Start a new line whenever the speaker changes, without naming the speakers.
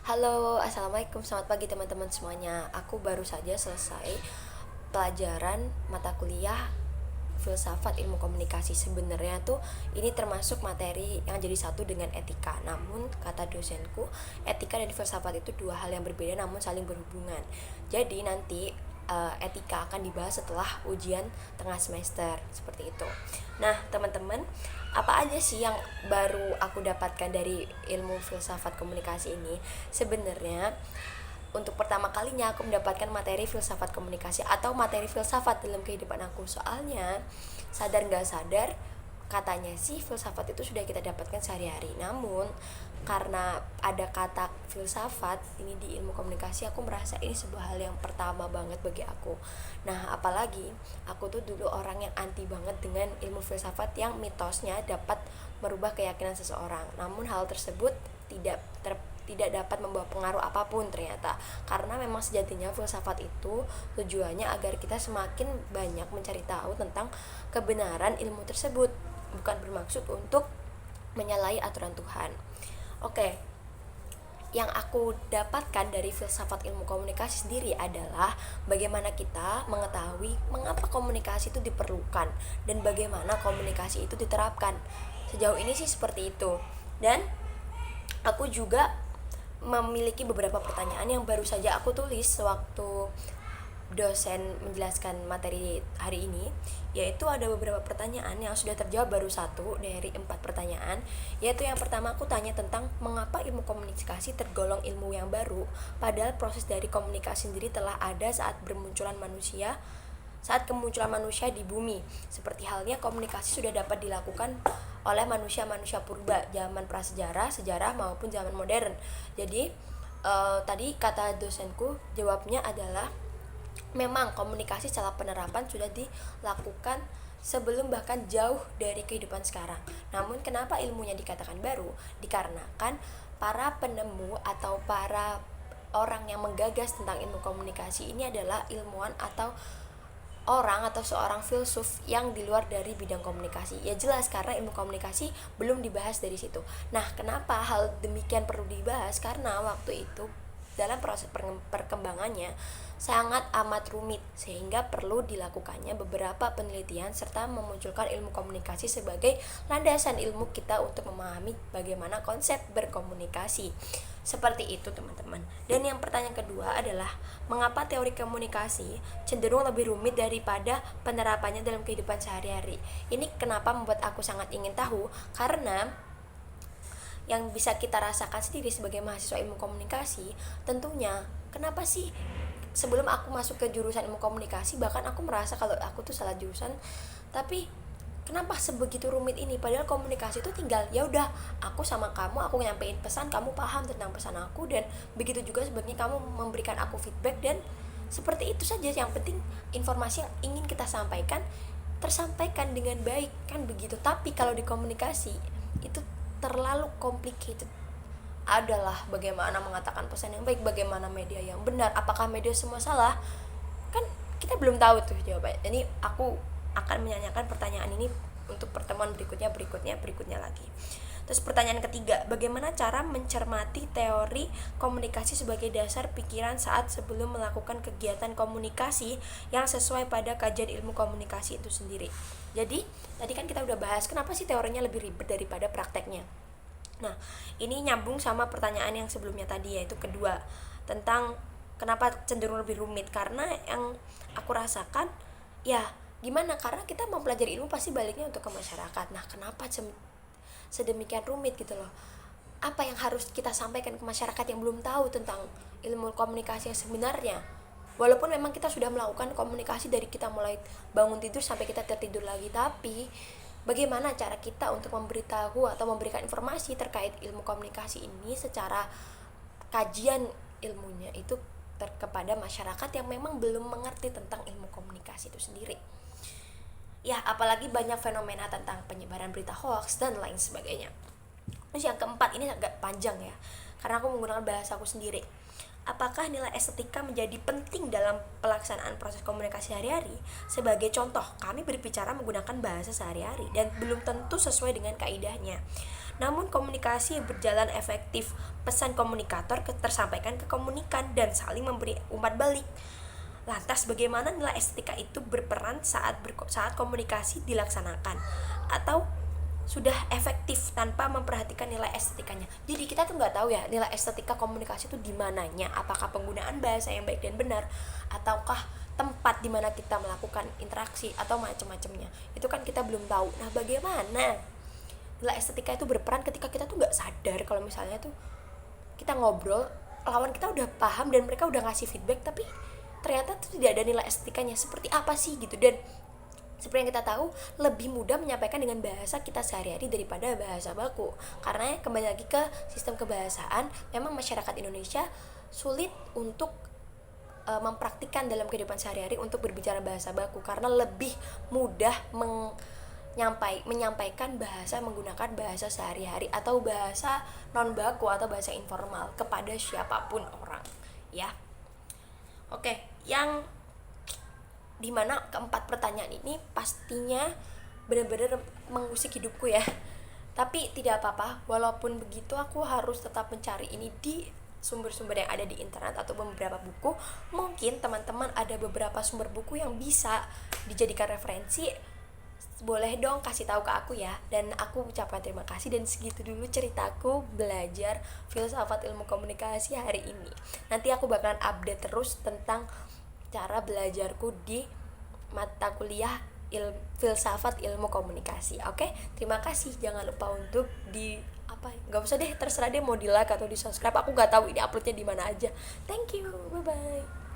Halo, assalamualaikum, selamat pagi teman-teman semuanya. Aku baru saja selesai pelajaran mata kuliah filsafat ilmu komunikasi. Sebenarnya tuh ini termasuk materi yang jadi satu dengan etika. Namun kata dosenku, etika dan filsafat itu dua hal yang berbeda namun saling berhubungan. Jadi nanti etika akan dibahas setelah ujian tengah semester seperti itu. Nah, teman-teman, apa aja sih yang baru aku dapatkan dari ilmu filsafat komunikasi ini? Sebenarnya untuk pertama kalinya aku mendapatkan materi filsafat komunikasi atau materi filsafat dalam kehidupan aku. Soalnya sadar nggak sadar, katanya sih filsafat itu sudah kita dapatkan sehari-hari. Namun karena ada kata filsafat ini di ilmu komunikasi, aku merasa ini sebuah hal yang pertama banget bagi aku. Nah, apalagi aku tuh dulu orang yang anti banget dengan ilmu filsafat yang mitosnya dapat merubah keyakinan seseorang. Namun hal tersebut tidak dapat membawa pengaruh apapun ternyata, karena memang sejatinya filsafat itu tujuannya agar kita semakin banyak mencari tahu tentang kebenaran ilmu tersebut, bukan bermaksud untuk menyalahi aturan Tuhan. Oke, yang aku dapatkan dari filsafat ilmu komunikasi sendiri adalah bagaimana kita mengetahui mengapa komunikasi itu diperlukan dan bagaimana komunikasi itu diterapkan. Sejauh ini sih seperti itu. Dan aku juga memiliki beberapa pertanyaan yang baru saja aku tulis sewaktu dosen menjelaskan materi hari ini, yaitu ada beberapa pertanyaan yang sudah terjawab baru satu dari 4 pertanyaan. Yaitu yang pertama aku tanya tentang mengapa ilmu komunikasi tergolong ilmu yang baru, padahal proses dari komunikasi sendiri telah ada saat kemunculan manusia di bumi. Seperti halnya komunikasi sudah dapat dilakukan oleh manusia-manusia purba, zaman prasejarah, sejarah maupun zaman modern. Jadi tadi kata dosenku jawabnya adalah memang komunikasi secara penerapan sudah dilakukan sebelum bahkan jauh dari kehidupan sekarang. Namun kenapa ilmunya dikatakan baru? Dikarenakan para penemu atau para orang yang menggagas tentang ilmu komunikasi ini adalah ilmuwan atau orang atau seorang filsuf yang di luar dari bidang komunikasi. Ya jelas karena ilmu komunikasi belum dibahas dari situ. Nah, kenapa hal demikian perlu dibahas? Karena waktu itu dalam proses perkembangannya sangat amat rumit, sehingga perlu dilakukannya beberapa penelitian serta memunculkan ilmu komunikasi sebagai landasan ilmu kita untuk memahami bagaimana konsep berkomunikasi. Seperti itu teman-teman. Dan yang pertanyaan kedua adalah mengapa teori komunikasi cenderung lebih rumit daripada penerapannya dalam kehidupan sehari-hari. Ini kenapa membuat aku sangat ingin tahu, karena yang bisa kita rasakan sendiri sebagai mahasiswa ilmu komunikasi, tentunya kenapa sih sebelum aku masuk ke jurusan ilmu komunikasi bahkan aku merasa kalau aku tuh salah jurusan, tapi kenapa sebegitu rumit ini, padahal komunikasi itu tinggal ya udah aku sama kamu, aku nyampein pesan, kamu paham tentang pesan aku, dan begitu juga sebaliknya kamu memberikan aku feedback, dan seperti itu saja. Yang penting informasi yang ingin kita sampaikan tersampaikan dengan baik, kan begitu. Tapi kalau di komunikasi itu terlalu complicated, adalah bagaimana mengatakan pesan yang baik, bagaimana media yang benar, apakah media semua salah, kan kita belum tahu tuh jawabannya. Jadi aku akan menyanyikan pertanyaan ini untuk pertemuan berikutnya lagi. Terus pertanyaan ketiga, bagaimana cara mencermati teori komunikasi sebagai dasar pikiran saat sebelum melakukan kegiatan komunikasi yang sesuai pada kajian ilmu komunikasi itu sendiri. Jadi tadi kan kita udah bahas kenapa sih teorinya lebih ribet daripada prakteknya. Nah, ini nyambung sama pertanyaan yang sebelumnya tadi, yaitu kedua, tentang kenapa cenderung lebih rumit. Karena yang aku rasakan, ya gimana, karena kita mempelajari ilmu pasti baliknya untuk ke masyarakat. Nah, kenapa sedemikian rumit gitu loh? Apa yang harus kita sampaikan ke masyarakat yang belum tahu tentang ilmu komunikasi yang sebenarnya? Walaupun memang kita sudah melakukan komunikasi dari kita mulai bangun tidur sampai kita tertidur lagi, tapi bagaimana cara kita untuk memberitahu atau memberikan informasi terkait ilmu komunikasi ini secara kajian ilmunya itu kepada masyarakat yang memang belum mengerti tentang ilmu komunikasi itu sendiri. Ya, apalagi banyak fenomena tentang penyebaran berita hoax dan lain sebagainya. Terus yang keempat, ini agak panjang ya, karena aku menggunakan bahasa aku sendiri. Apakah nilai estetika menjadi penting dalam pelaksanaan proses komunikasi sehari-hari? Sebagai contoh, kami berbicara menggunakan bahasa sehari-hari dan belum tentu sesuai dengan kaidahnya. Namun komunikasi berjalan efektif, pesan komunikator tersampaikan ke komunikan dan saling memberi umpat balik. Lantas bagaimana nilai estetika itu berperan saat komunikasi dilaksanakan, atau sudah efektif tanpa memperhatikan nilai estetikanya? Jadi kita tuh nggak tahu ya nilai estetika komunikasi itu di mananya, apakah penggunaan bahasa yang baik dan benar, ataukah tempat di mana kita melakukan interaksi, atau macam-macamnya. Itu kan kita belum tahu. Nah, bagaimana nilai estetika itu berperan ketika kita tuh nggak sadar kalau misalnya tuh kita ngobrol, lawan kita udah paham dan mereka udah ngasih feedback, tapi ternyata tuh tidak ada nilai estetikanya. Seperti apa sih gitu? Dan seperti yang kita tahu, lebih mudah menyampaikan dengan bahasa kita sehari-hari daripada bahasa baku. Karena kembali lagi ke sistem kebahasaan, memang masyarakat Indonesia sulit untuk mempraktikkan dalam kehidupan sehari-hari untuk berbicara bahasa baku, karena lebih mudah menyampaikan bahasa menggunakan bahasa sehari-hari atau bahasa non baku atau bahasa informal kepada siapapun orang, ya. Oke, yang dimana keempat pertanyaan ini pastinya benar-benar mengusik hidupku ya. Tapi tidak apa-apa, walaupun begitu aku harus tetap mencari ini di sumber-sumber yang ada di internet atau beberapa buku. Mungkin teman-teman ada beberapa sumber buku yang bisa dijadikan referensi, boleh dong kasih tahu ke aku ya. Dan aku ucapkan terima kasih, dan segitu dulu ceritaku belajar filsafat ilmu komunikasi hari ini. Nanti aku bakalan update terus tentang cara belajarku di mata kuliah filsafat ilmu komunikasi. Oke, terima kasih. Jangan lupa untuk nggak usah deh, terserah deh mau di like atau di subscribe. Aku nggak tahu ini uploadnya di mana aja. Thank you, bye bye.